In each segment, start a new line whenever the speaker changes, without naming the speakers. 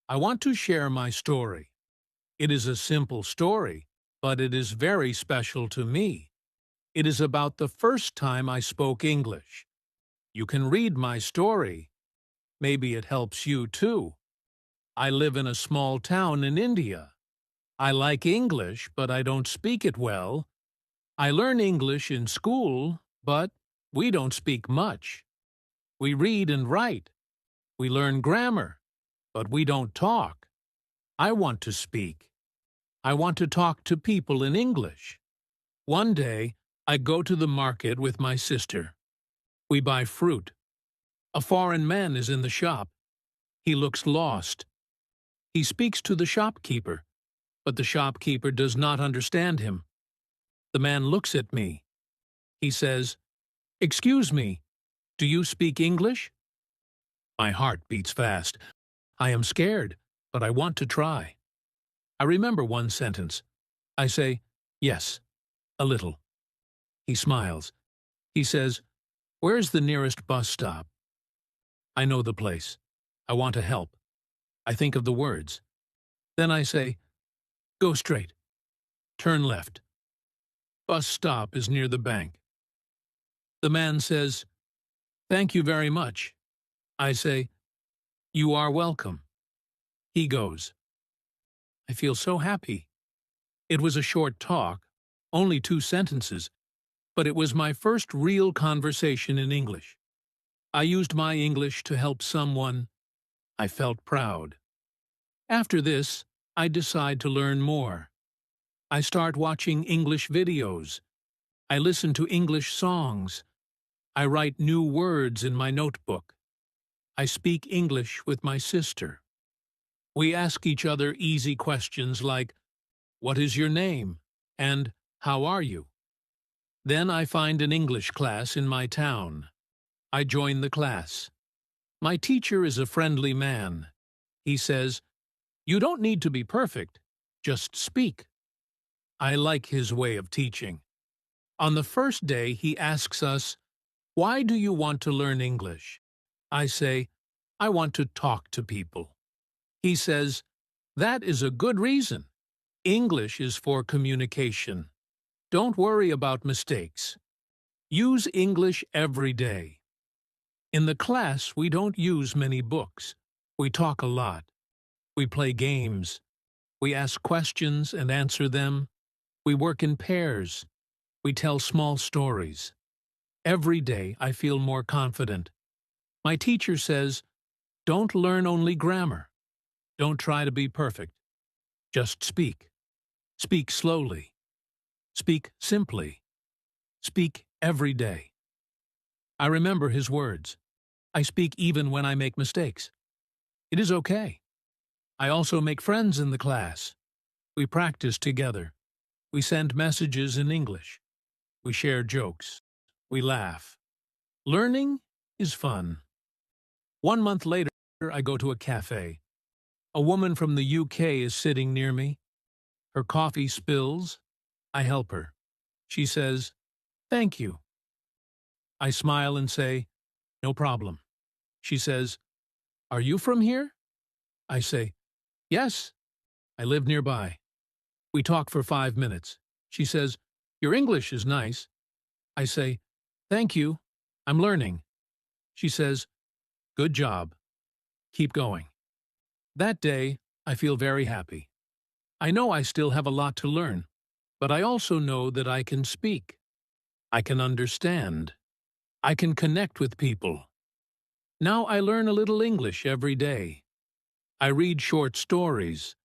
I want to share my story. It is a simple story, but it is very special to me. It is about the first time I spoke English. You can read my story. Maybe it helps you too. I live in a small town in India. I like English, but I don't speak it well. I learn English in school, but we don't speak much. We read and write. We learn grammar, but we don't talk. I want to speak. I want to talk to people in English. One day, I go to the market with my sister. We buy fruit. A foreign man is in the shop. He looks lost. He speaks to the shopkeeper, but the shopkeeper does not understand him. The man looks at me. He says, "Excuse me, do you speak English?" My heart beats fast. I am scared, but I want to try. I remember one sentence. I say, "Yes, a little." He smiles. He says, "Where's the nearest bus stop?" I know the place. I want to help. I think of the words. Then I say, "Go straight. Turn left. Bus stop is near the bank." The man says, "Thank you very much." I say, "You are welcome." He goes. I feel so happy. It was a short talk, only 2 sentences, but it was my first real conversation in English. I used my English to help someone. I felt proud. After this, I decide to learn more. I start watching English videos. I listen to English songs. I write new words in my notebook. I speak English with my sister. We ask each other easy questions like, "What is your name?" and "How are you?" Then I find an English class in my town. I join the class. My teacher is a friendly man. He says, "You don't need to be perfect. Just speak." I like his way of teaching. On the first day, he asks us, "Why do you want to learn English?" I say, "I want to talk to people." He says, "That is a good reason. English is for communication. Don't worry about mistakes. Use English every day." In the class, we don't use many books. We talk a lot. We play games. We ask questions and answer them. We work in pairs. We tell small stories. Every day, I feel more confident. My teacher says, "Don't learn only grammar. Don't try to be perfect. Just speak. Speak slowly. Speak simply. Speak every day." I remember his words. I speak even when I make mistakes. It is okay. I also make friends in the class. We practice together. We send messages in English. We share jokes. We laugh. Learning is fun. 1 month later, I go to a cafe. A woman from the UK is sitting near me. Her coffee spills. I help her. She says, "Thank you." I smile and say, "No problem." She says, "Are you from here?" I say, "Yes, I live nearby." We talk for 5 minutes. She says, "Your English is nice." I say, "Thank you. I'm learning." She says, "Good job. Keep going." That day, I feel very happy. I know I still have a lot to learn, but I also know that I can speak. I can understand. I can connect with people. Now I learn a little English every day. I read short stories.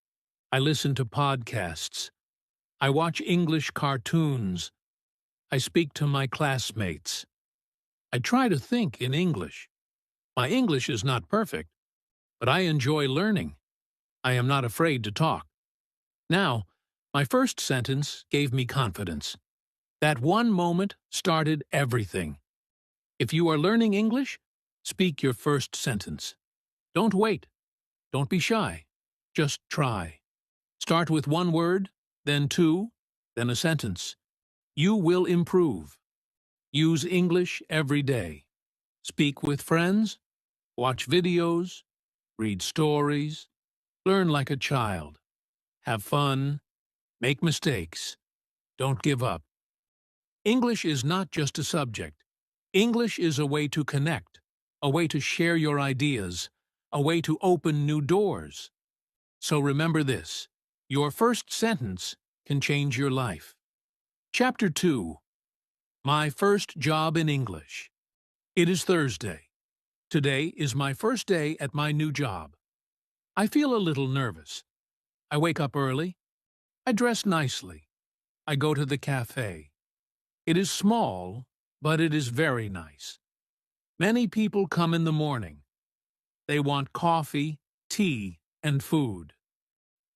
I listen to podcasts. I watch English cartoons. I speak to my classmates. I try to think in English. My English is not perfect, but I enjoy learning. I am not afraid to talk. Now, my first sentence gave me confidence. That one moment started everything. If you are learning English, speak your first sentence. Don't wait. Don't be shy. Just try. Start with one word, then two, then a sentence. You will improve. Use English every day. Speak with friends. Watch videos. Read stories. Learn like a child. Have fun. Make mistakes. Don't give up. English is not just a subject. English is a way to connect, a way to share your ideas, a way to open new doors. So remember this: your first sentence can change your life. Chapter 2. My first job in English. It is Thursday. Today is my first day at my new job. I feel a little nervous. I wake up early. I dress nicely. I go to the cafe. It is small, but it is very nice. Many people come in the morning. They want coffee, tea, and food.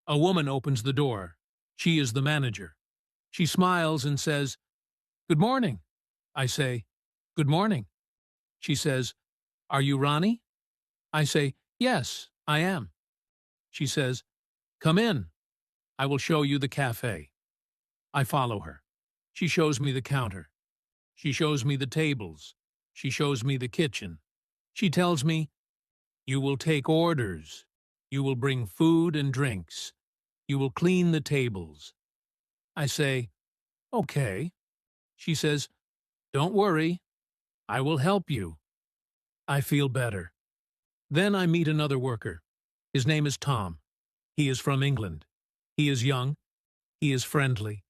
A woman opens the door. She is the manager. She smiles and says, "Good morning." I say, "Good morning." She says, "Are you Ronnie?" I say, "Yes, I am." She says, "Come in. I will show you the cafe." I follow her. She shows me the counter. She shows me the tables. She shows me the kitchen. She tells me, "You will take orders. You will bring food and drinks. You will clean the tables." I say, "Okay." She says, "Don't worry. I will help you." I feel better. Then I meet another worker. His name is Tom. He is from England. He is young. He is friendly.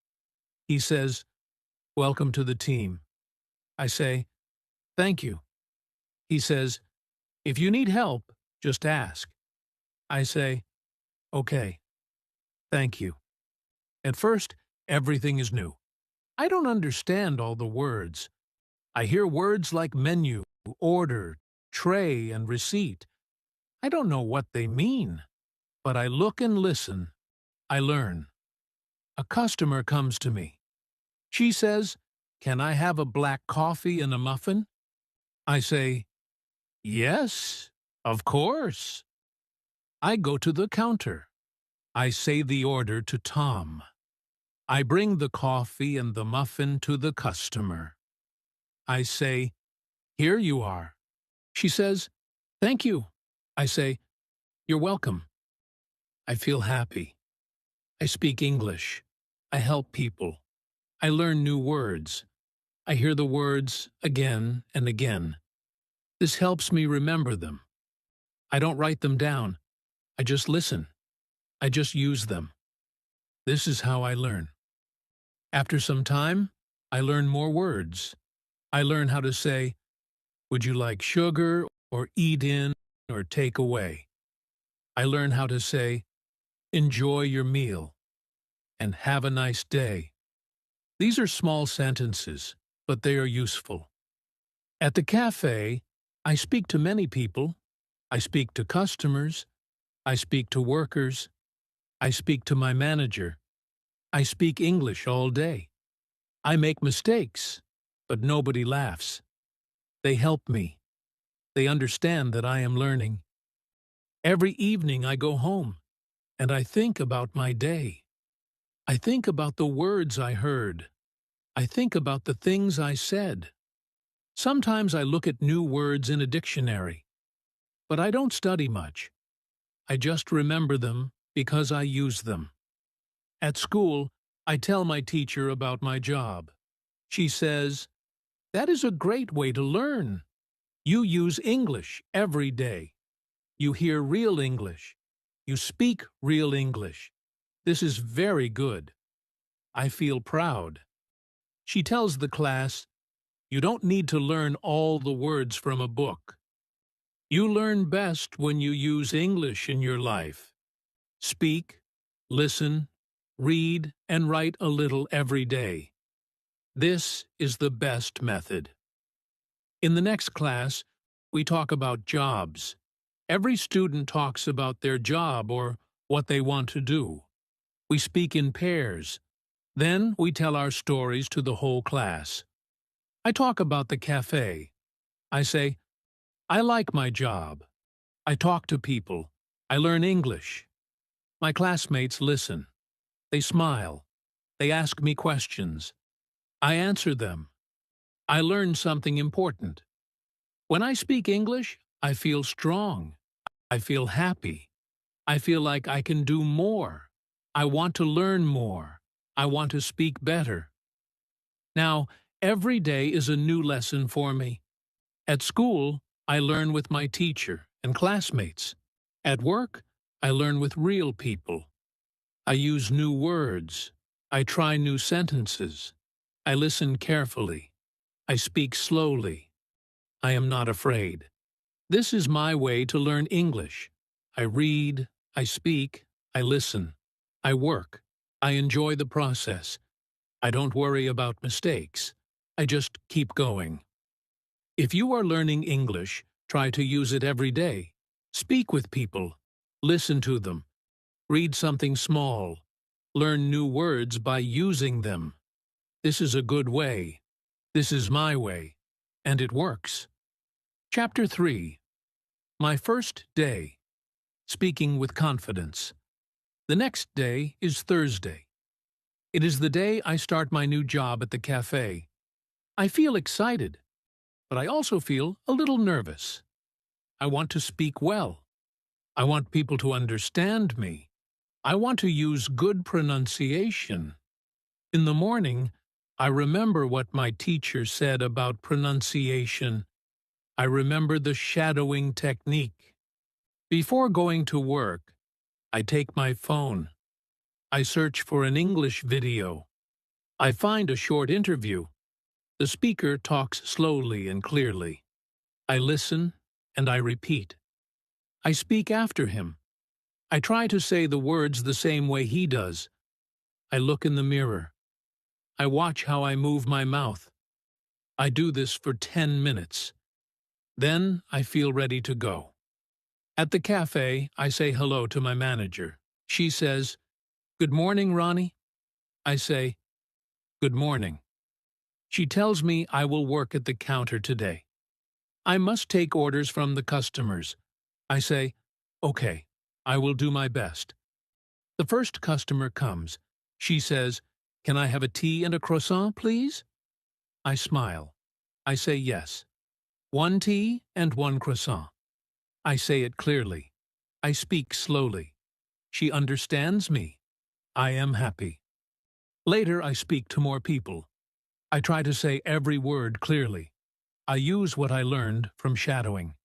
He says, "Welcome to the team." I say, "Thank you." He says, "If you need help, just ask." I say, "Okay, thank you." At first, everything is new. I don't understand all the words. I hear words like menu, order, tray, and receipt. I don't know what they mean, but I look and listen. I learn. A customer comes to me. She says, "Can I have a black coffee and a muffin?" I say, "Yes, of course." I go to the counter. I say the order to Tom. I bring the coffee and the muffin to the customer. I say, "Here you are." She says, "Thank you." I say, "You're welcome." I feel happy. I speak English. I help people. I learn new words. I hear the words again and again. This helps me remember them. I don't write them down. I just listen. I just use them. This is how I learn. After some time, I learn more words. I learn how to say, "Would you like sugar?" or "eat in" or "take away." I learn how to say, "Enjoy your meal" and "Have a nice day." These are small sentences, but they are useful. At the cafe, I speak to many people. I speak to customers. I speak to workers. I speak to my manager. I speak English all day. I make mistakes, but nobody laughs. They help me. They understand that I am learning. Every evening I go home, and I think about my day. I think about the words I heard. I think about the things I said. Sometimes I look at new words in a dictionary, but I don't study much. I just remember them because I use them. At school, I tell my teacher about my job. She says, "That is a great way to learn. You use English every day. You hear real English. You speak real English. This is very good." I feel proud. She tells the class, "You don't need to learn all the words from a book. You learn best when you use English in your life. Speak, listen, read, and write a little every day. This is the best method." In the next class, we talk about jobs. Every student talks about their job or what they want to do. We speak in pairs. Then we tell our stories to the whole class. I talk about the cafe. I say, "I like my job." I talk to people. I learn English. My classmates listen. They smile. They ask me questions. I answer them. I learn something important. When I speak English, I feel strong. I feel happy. I feel like I can do more. I want to learn more. I want to speak better. Now, every day is a new lesson for me. At school, I learn with my teacher and classmates. At work, I learn with real people. I use new words. I try new sentences. I listen carefully. I speak slowly. I am not afraid. This is my way to learn English. I read, I speak, I listen. I work. I enjoy the process. I don't worry about mistakes. I just keep going. If you are learning English, try to use it every day. Speak with people. Listen to them. Read something small. Learn new words by using them. This is a good way. This is my way. And it works. Chapter 3. My first day. Speaking with confidence. The next day is Thursday. It is the day I start my new job at the cafe. I feel excited, but I also feel a little nervous. I want to speak well. I want people to understand me. I want to use good pronunciation. In the morning, I remember what my teacher said about pronunciation. I remember the shadowing technique. Before going to work, I take my phone. I search for an English video. I find a short interview. The speaker talks slowly and clearly. I listen and I repeat. I speak after him. I try to say the words the same way he does. I look in the mirror. I watch how I move my mouth. I do this for 10 minutes. Then I feel ready to go. At the cafe, I say hello to my manager. She says, "Good morning, Ronnie." I say, "Good morning." She tells me I will work at the counter today. I must take orders from the customers. I say, "Okay, I will do my best." The first customer comes. She says, "Can I have a tea and a croissant, please?" I smile. I say yes. 1 tea and 1 croissant. I say it clearly. I speak slowly. She understands me. I am happy. Later, I speak to more people. I try to say every word clearly. I use what I learned from shadowing.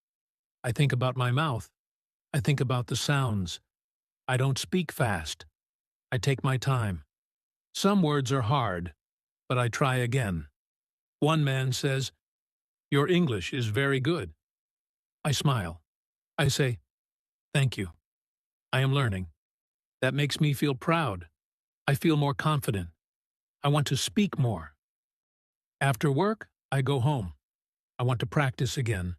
I think about my mouth. I think about the sounds. I don't speak fast. I take my time. Some words are hard, but I try again. One man says, "Your English is very good." I smile. I say, "Thank you. I am learning." That makes me feel proud. I feel more confident. I want to speak more. After work, I go home. I want to practice again.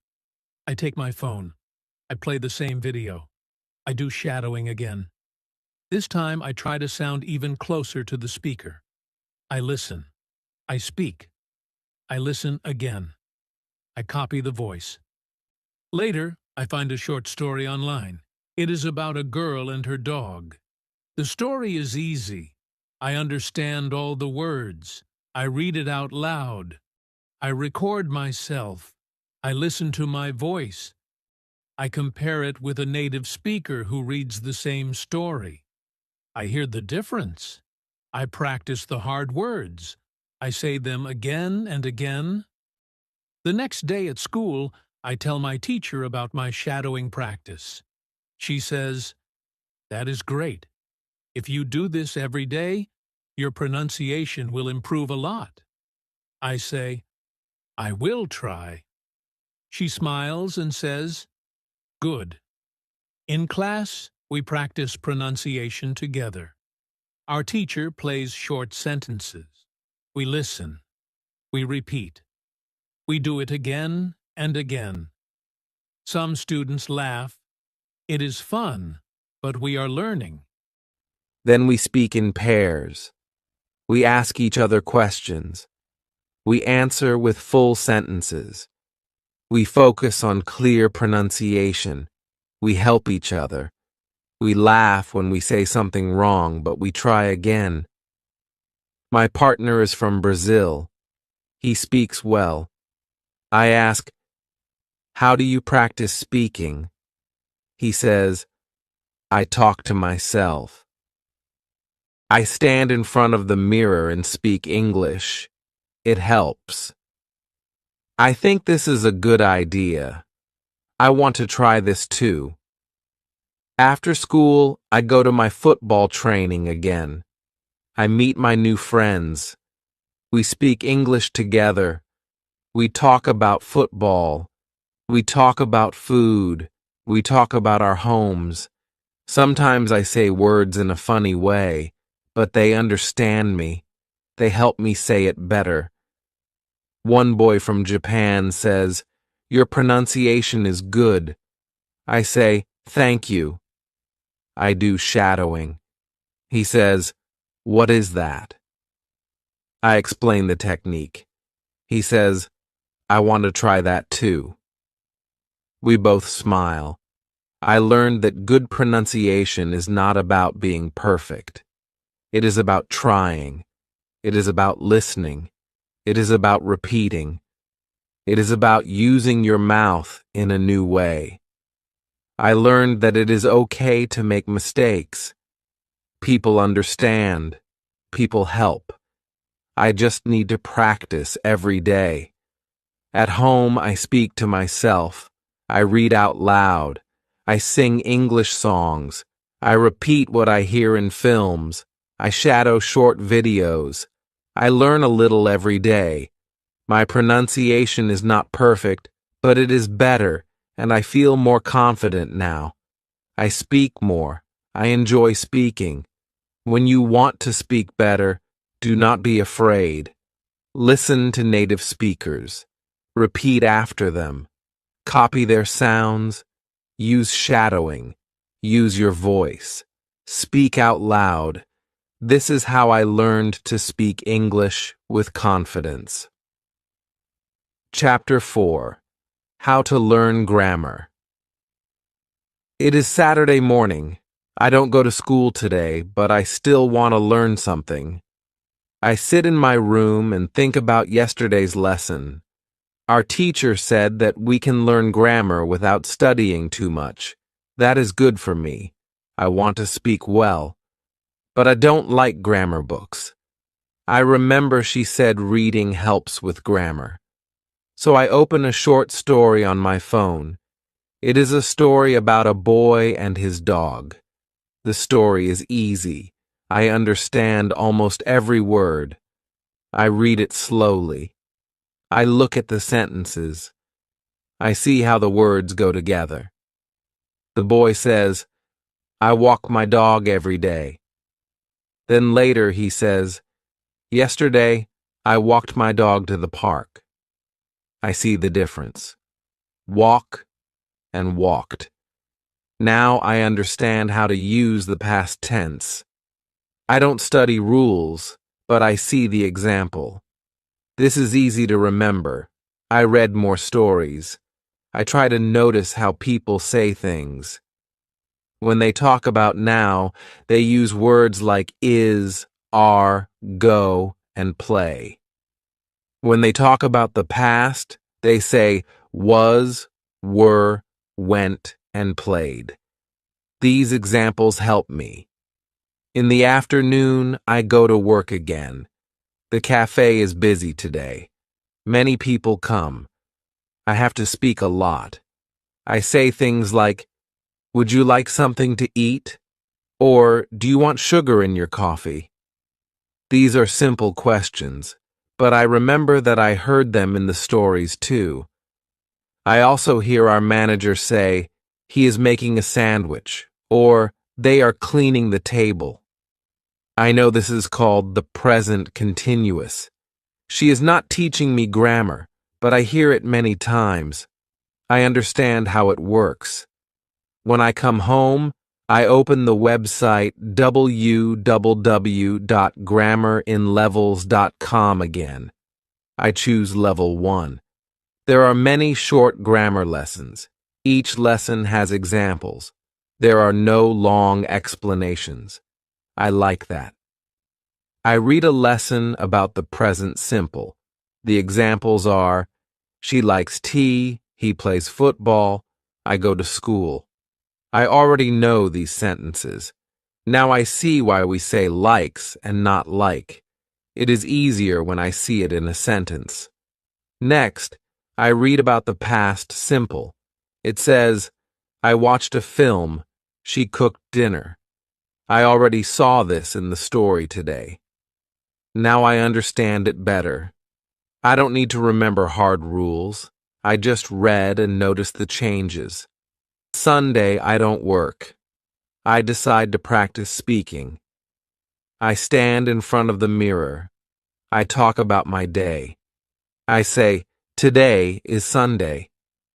I take my phone. I play the same video. I do shadowing again. This time I try to sound even closer to the speaker. I listen. I speak. I listen again. I copy the voice. Later, I find a short story online. It is about a girl and her dog. The story is easy. I understand all the words. I read it out loud. I record myself. I listen to my voice. I compare it with a native speaker who reads the same story. I hear the difference. I practice the hard words. I say them again and again. The next day at school, I tell my teacher about my shadowing practice. She says, "That is great. If you do this every day, your pronunciation will improve a lot." I say, "I will try." She smiles and says, "Good." In class, we practice pronunciation together. Our teacher plays short sentences. We listen. We repeat. We do it again and again. Some students laugh. It is fun, but we are learning.
Then we speak in pairs. We ask each other questions. We answer with full sentences. We focus on clear pronunciation. We help each other. We laugh when we say something wrong, but we try again. My partner is from Brazil. He speaks well. I ask, "How do you practice speaking?" He says, I talk to myself. I stand in front of the mirror and speak English. It helps. I think this is a good idea. I want to try this too. After school, I go to my football training again. I meet my new friends. We speak English together. We talk about football. We talk about food. We talk about our homes. Sometimes I say words in a funny way, but they understand me. They help me say it better. One boy from Japan says, "Your pronunciation is good." I say, "Thank you." I do shadowing. He says, "What is that?" I explain the technique. He says, "I want to try that too." We both smile. I learned that good pronunciation is not about being perfect. It is about trying. It is about listening. It is about repeating. It is about using your mouth in a new way. I learned that it is okay to make mistakes. People understand. People help. I just need to practice every day. At home, I speak to myself. I read out loud. I sing English songs. I repeat what I hear in films. I shadow short videos. I learn a little every day. My pronunciation is not perfect, but it is better, and I feel more confident now. I speak more. I enjoy speaking. When you want to speak better, do not be afraid. Listen to native speakers. Repeat after them. Copy their sounds. Use shadowing. Use your voice. Speak out loud. This is how I learned to speak English with confidence. Chapter 4. How to Learn Grammar. It is Saturday morning. I don't go to school today, but I still want to learn something. I sit in my room and think about yesterday's lesson. Our teacher said that we can learn grammar without studying too much. That is good for me. I want to speak well. But I don't like grammar books. I remember she said reading helps with grammar. So I open a short story on my phone. It is a story about a boy and his dog. The story is easy. I understand almost every word. I read it slowly. I look at the sentences. I see how the words go together. The boy says, "I walk my dog every day." Then later he says, "Yesterday, I walked my dog to the park." I see the difference. Walk and walked. Now I understand how to use the past tense. I don't study rules, but I see the example. This is easy to remember. I read more stories. I try to notice how people say things. When they talk about now, they use words like is, are, go, and play. When they talk about the past, they say was, were, went, and played. These examples help me. In the afternoon, I go to work again. The cafe is busy today. Many people come. I have to speak a lot. I say things like, "Would you like something to eat?" Or, "Do you want sugar in your coffee?" These are simple questions, but I remember that I heard them in the stories too. I also hear our manager say, "He is making a sandwich," or "They are cleaning the table." I know this is called the present continuous. She is not teaching me grammar, but I hear it many times. I understand how it works. When I come home, I open the website www.grammarinlevels.com again. I choose level 1. There are many short grammar lessons. Each lesson has examples. There are no long explanations. I like that. I read a lesson about the present simple. The examples are, she likes tea, he plays football, I go to school. I already know these sentences. Now I see why we say likes and not like. It is easier when I see it in a sentence. Next, I read about the past simple. It says, I watched a film. She cooked dinner. I already saw this in the story today. Now I understand it better. I don't need to remember hard rules. I just read and noticed the changes. Sunday, I don't work. I decide to practice speaking. I stand in front of the mirror. I talk about my day. I say, today is Sunday.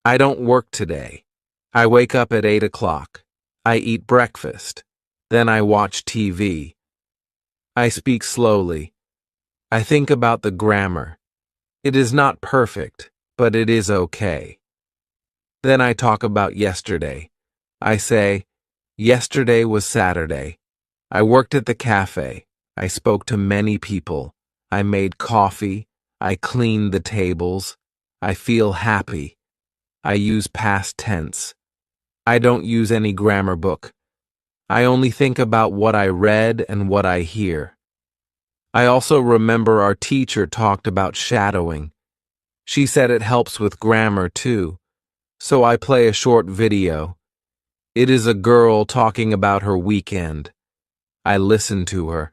I don't work today. I wake up at 8 o'clock. I eat breakfast. Then I watch TV. I speak slowly. I think about the grammar. It is not perfect, but it is okay. Then I talk about yesterday. I say, yesterday was Saturday. I worked at the cafe. I spoke to many people. I made coffee. I cleaned the tables. I feel happy. I use past tense. I don't use any grammar book. I only think about what I read and what I hear. I also remember our teacher talked about shadowing. She said it helps with grammar too. So I play a short video. It is a girl talking about her weekend. I listen to her.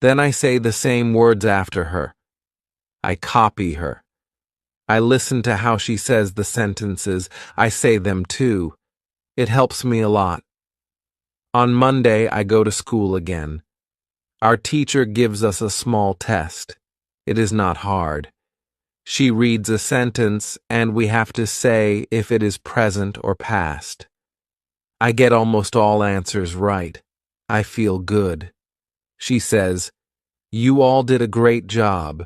Then I say the same words after her. I copy her. I listen to how she says the sentences. I say them too. It helps me a lot. On Monday, I go to school again. Our teacher gives us a small test. It is not hard. She reads a sentence, and we have to say if it is present or past. I get almost all answers right. I feel good. She says, "You all did a great job.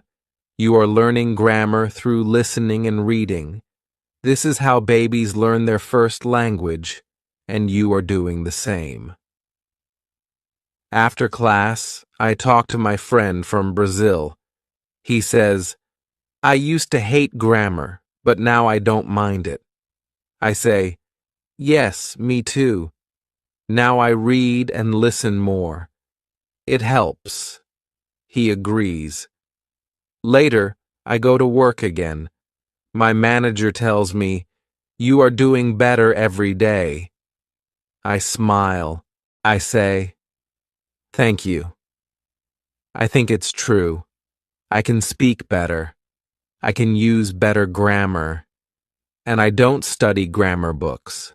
You are learning grammar through listening and reading. This is how babies learn their first language, and you are doing the same." After class, I talk to my friend from Brazil. He says, I used to hate grammar, but now I don't mind it. I say, yes, me too. Now I read and listen more. It helps. He agrees. Later, I go to work again. My manager tells me, you are doing better every day. I smile. I say, thank you. I think it's true. I can speak better. I can use better grammar. And I don't study grammar books.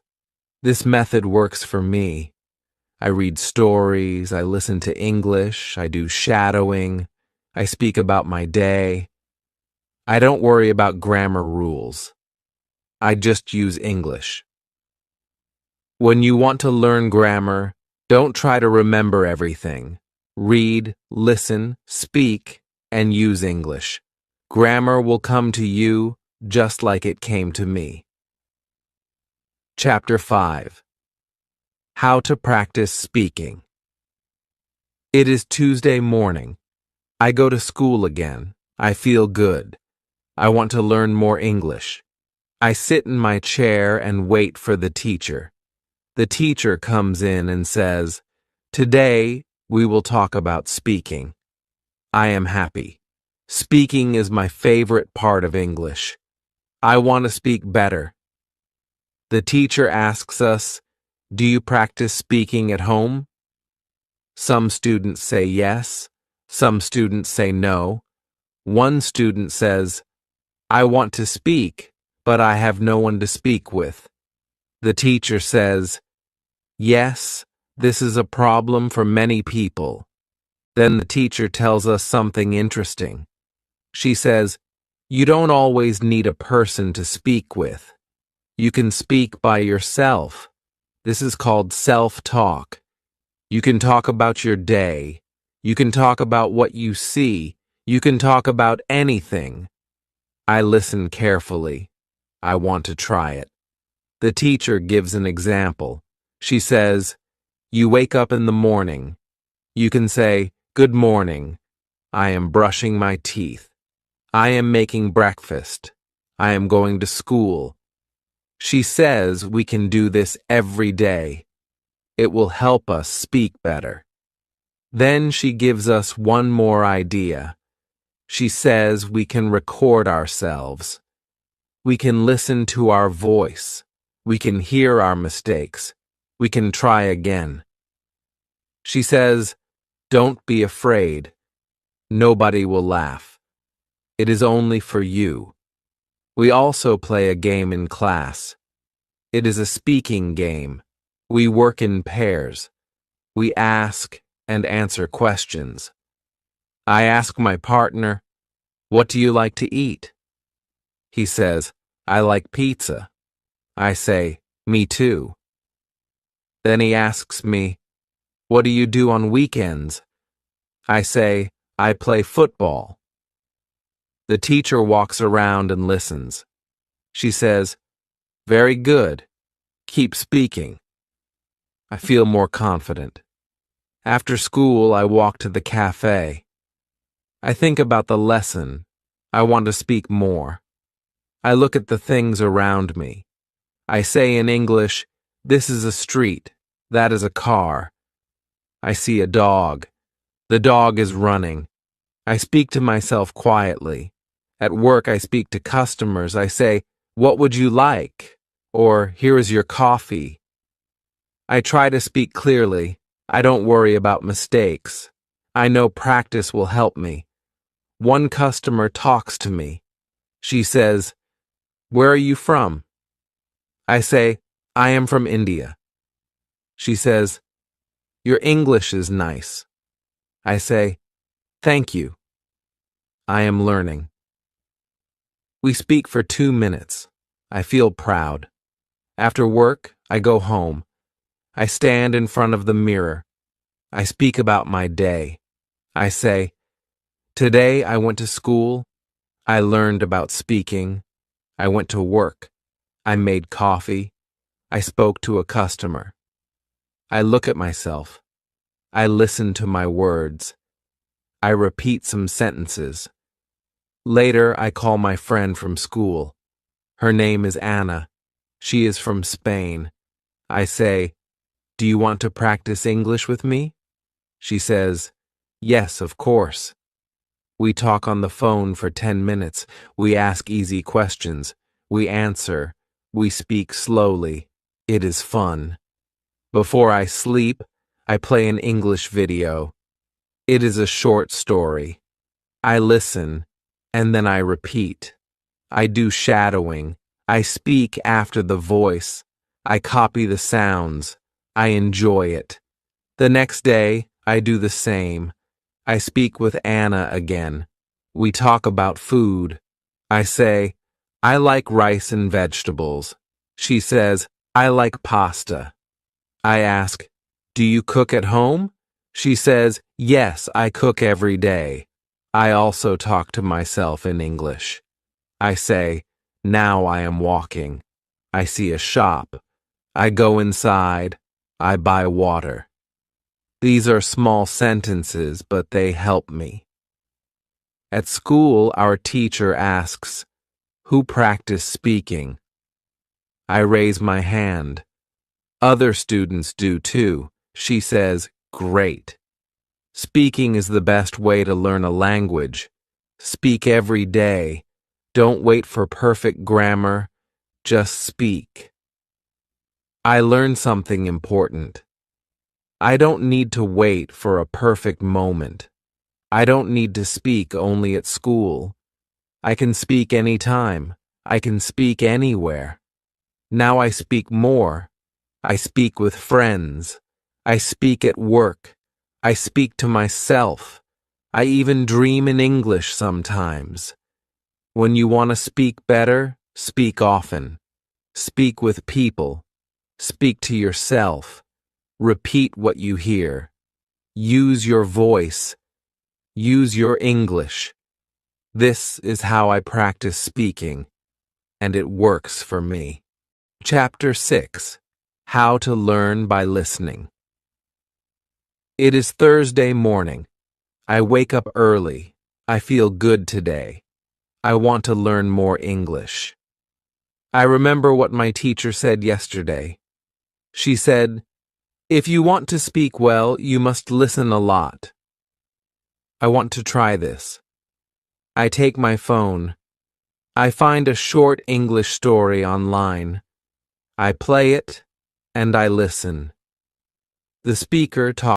This method works for me. I read stories, I listen to English, I do shadowing, I speak about my day. I don't worry about grammar rules. I just use English. When you want to learn grammar, don't try to remember everything. Read, listen, speak, and use English. Grammar will come to you just like it came to me. Chapter 5. How to Practice Speaking. It is Tuesday morning. I go to school again. I feel good. I want to learn more English. I sit in my chair and wait for the teacher. The teacher comes in and says, today we will talk about speaking. I am happy. Speaking is my favorite part of English. I want to speak better. The teacher asks us, do you practice speaking at home? Some students say yes. Some students say no. One student says, I want to speak, but I have no one to speak with. The teacher says, yes, this is a problem for many people. Then the teacher tells us something interesting. She says, you don't always need a person to speak with. You can speak by yourself. This is called self-talk. You can talk about your day. You can talk about what you see. You can talk about anything. I listen carefully. I want to try it. The teacher gives an example. She says, you wake up in the morning. You can say, good morning. I am brushing my teeth. I am making breakfast. I am going to school. She says we can do this every day. It will help us speak better. Then she gives us one more idea. She says we can record ourselves. We can listen to our voice. We can hear our mistakes. We can try again. She says, "Don't be afraid. Nobody will laugh. It is only for you." We also play a game in class. It is a speaking game. We work in pairs. We ask and answer questions. I ask my partner, "What do you like to eat?" He says, "I like pizza." I say, "Me too." Then he asks me, "What do you do on weekends?" I say, "I play football." The teacher walks around and listens. She says, "Very good. Keep speaking." I feel more confident. After school, I walk to the cafe. I think about the lesson. I want to speak more. I look at the things around me. I say in English, "This is a street. That is a car." I see a dog. The dog is running. I speak to myself quietly. At work, I speak to customers. I say, "What would you like?" Or, "Here is your coffee." I try to speak clearly. I don't worry about mistakes. I know practice will help me. One customer talks to me. She says, "Where are you from?" I say, "I am from India." She says, "Your English is nice." I say, "Thank you. I am learning." We speak for 2 minutes. I feel proud. After work, I go home. I stand in front of the mirror. I speak about my day. I say, "Today I went to school. I learned about speaking. I went to work. I made coffee. I spoke to a customer." I look at myself. I listen to my words. I repeat some sentences. Later, I call my friend from school. Her name is Anna. She is from Spain. I say, "Do you want to practice English with me?" She says, "Yes, of course." We talk on the phone for 10 minutes. We ask easy questions. We answer. We speak slowly. It is fun. Before I sleep, I play an English video. It is a short story. I listen, and then I repeat. I do shadowing. I speak after the voice. I copy the sounds. I enjoy it. The next day, I do the same. I speak with Anna again. We talk about food. I say, "I like rice and vegetables." She says, "I like pasta." I ask, "Do you cook at home?" She says, "Yes, I cook every day." I also talk to myself in English. I say, "Now I am walking. I see a shop. I go inside. I buy water." These are small sentences, but they help me. At school, our teacher asks, "Who practiced speaking?" I raise my hand. Other students do too. She says, "Great." Speaking is the best way to learn a language. Speak every day. Don't wait for perfect grammar. Just speak. I learned something important. I don't need to wait for a perfect moment. I don't need to speak only at school. I can speak anytime. I can speak anywhere. Now I speak more. I speak with friends. I speak at work. I speak to myself. I even dream in English sometimes. When you want to speak better, speak often. Speak with people. Speak to yourself. Repeat what you hear. Use your voice. Use your English. This is how I practice speaking, and it works for me. Chapter 6. How to Learn by Listening. It is Thursday morning. I wake up early. I feel good today. I want to learn more English. I remember what my teacher said yesterday. She said, "If you want to speak well, you must listen a lot." I want to try this. I take my phone. I find a short English story online. I play it, and I listen. The speaker talks.